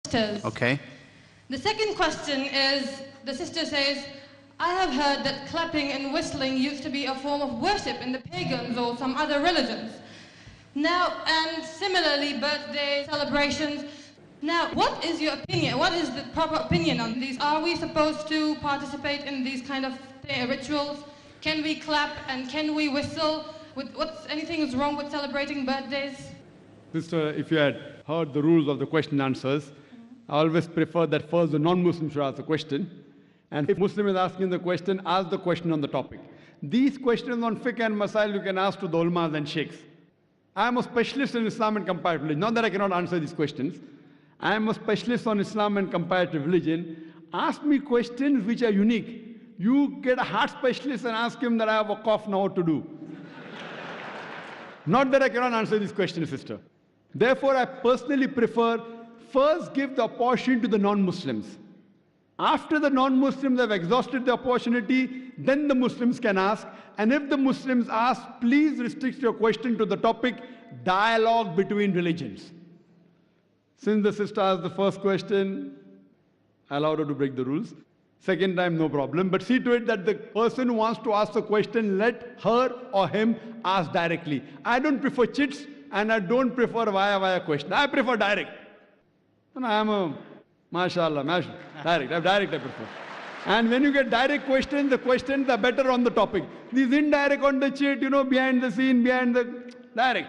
sisters. Okay. The second question is, the sister says, I have heard that clapping and whistling used to be a form of worship in the pagans or some other religions. Now, and similarly, birthday celebrations. Now, what is your opinion? What is the proper opinion on these? Are we supposed to participate in these kind of rituals? Can we clap and can we whistle? Anything is wrong with celebrating birthdays? Sister, if you had heard the rules of the question and answers, I always prefer that first the non-Muslim should ask the question. And if Muslim is asking the question, ask the question on the topic. These questions on fiqh and masail you can ask to the ulmas and sheikhs. I am a specialist in Islam and comparative religion. Not that I cannot answer these questions. I am a specialist on Islam and comparative religion. Ask me questions which are unique. You get a heart specialist and ask him that I have a cough now, what to do. Not that I cannot answer these questions, sister. Therefore, I personally prefer first give the opportunity to the non-Muslims. After the non-Muslims have exhausted the opportunity, then the Muslims can ask. And if the Muslims ask, please restrict your question to the topic, dialogue between religions. Since the sister asked the first question, I allowed her to break the rules. Second time, no problem. But see to it that the person who wants to ask the question, let her or him ask directly. I don't prefer chits and I don't prefer via question. I prefer direct. And I am a mashallah, direct I prefer. And when you get direct questions, the questions are better on the topic. These indirect on the chit, behind the scene, behind the direct.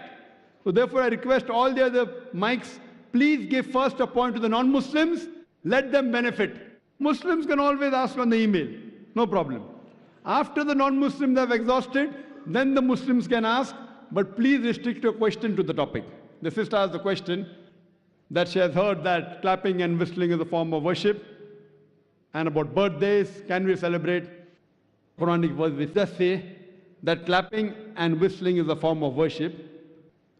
So therefore I request all the other mics, please give first a point to the non-Muslims, let them benefit. Muslims can always ask on the email, no problem. After the non-Muslims have exhausted, then the Muslims can ask, but please restrict your question to the topic. The sister asked the question that she has heard that clapping and whistling is a form of worship, and about birthdays, can we celebrate? Quranic verse which does say that clapping and whistling is a form of worship.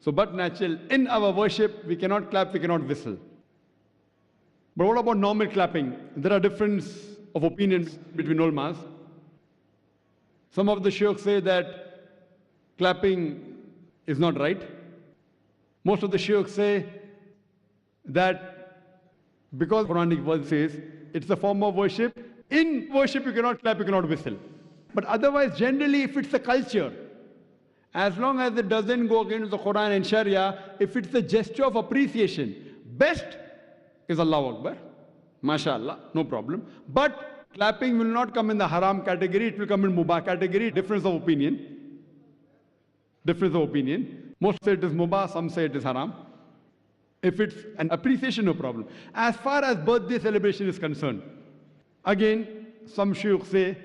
So but natural, in our worship, we cannot clap, we cannot whistle. But what about normal clapping? There are differences of opinions between ulmas. Some of the sheikhs say that clapping is not right. Most of the sheikhs say that because Quranic verse says it's a form of worship, in worship you cannot clap, you cannot whistle. But otherwise, generally, if it's a culture, as long as it doesn't go against the Quran and Sharia, if it's a gesture of appreciation, best is Allahu Akbar, mashallah, no problem. But clapping will not come in the haram category, it will come in mubah category, difference of opinion. Difference of opinion. Most say it is mubah, some say it is haram. If it's an appreciation, no problem. As far as birthday celebration is concerned, again, some sheikhs say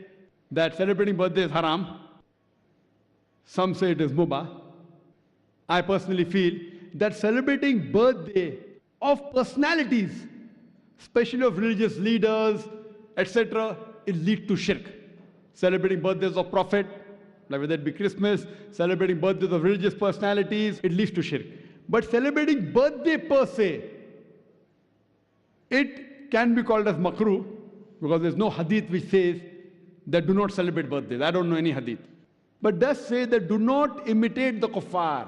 that celebrating birthday is haram. Some say it is mubah. I personally feel that celebrating birthday of personalities, especially of religious leaders, etc., it leads to shirk. Celebrating birthdays of Prophet, like whether it be Christmas, celebrating birthdays of religious personalities, it leads to shirk. But celebrating birthday per se, it can be called as makruh, because there's no hadith which says that do not celebrate birthdays. I don't know any hadith. But does say that do not imitate the kuffar.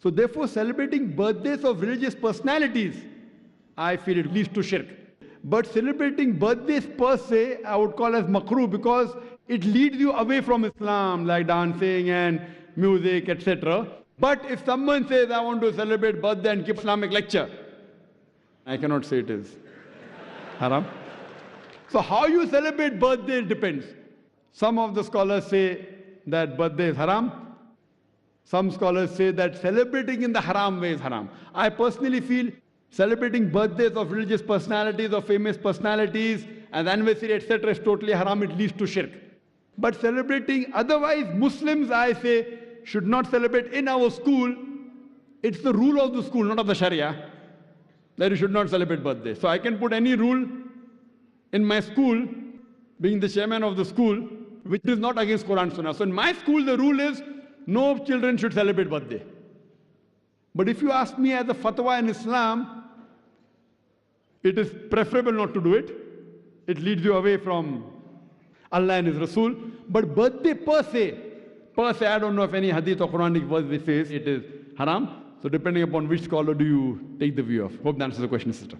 So therefore, celebrating birthdays of religious personalities, I feel it leads to shirk. But celebrating birthdays per se, I would call as makruh, because it leads you away from Islam, like dancing and music, etc. But if someone says, I want to celebrate birthday and give Islamic lecture, I cannot say it is haram. So how you celebrate birthday depends. Some of the scholars say that birthday is haram. Some scholars say that celebrating in the haram way is haram. I personally feel celebrating birthdays of religious personalities or famous personalities and anniversary, etc. is totally haram. It leads to shirk. But celebrating otherwise, Muslims, I say, should not celebrate in our school. It's the rule of the school, not of the Sharia, that you should not celebrate birthday. So I can put any rule in my school, being the chairman of the school, which is not against Quran Sunnah. So in my school, the rule is no children should celebrate birthday. But if you ask me as a fatwa in Islam, it is preferable not to do it. It leads you away from Allah and His Rasul. But birthday per se, I don't know if any hadith or Quranic verse which says it is haram. So depending upon which scholar do you take the view of. Hope that answers the question, sister.